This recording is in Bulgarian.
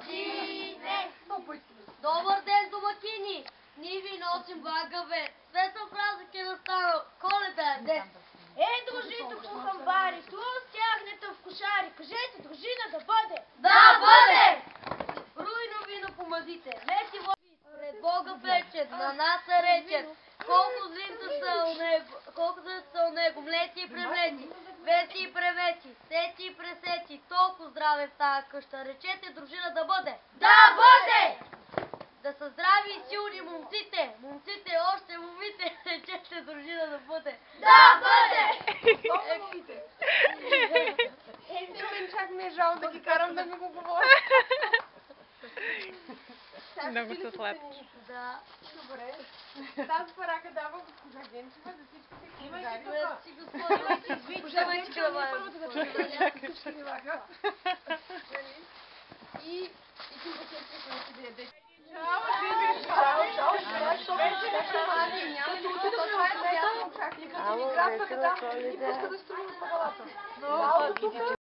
домакине! Добър ден, домакини! Ние ви носим благове. Светъл празник е настанал. Коледа е днес. Дружито по хамбари, ту стягнете в кошари. Кажете, дружина да бъде. Да бъде! Руйно вино помазите. Лети води пред Бога плече, на нас е речен. Колко злинта са у него, млети и превлети, вети и превети, сети и пресети, толкова здраве в тази къща. Речете, дружина да бъде. Да бъде! Да са здрави и силни момците, още момите, речете, дружина да бъде. Да бъде! Мен чак ми е жал да ги карам да ми го говорят. Много са сладки. Да. Добре. Тази парака дава госпожа Генчева за всички си Имайте коментари. си Госпожа Генчева, ние първо да зачем всички ниваха. И ти да се прекъснеш да ядеш. Чао, Джиби! Чао! Няма да утре да това е приятно. Чакай, като ми графа да дам. И пуска да строим въгалата.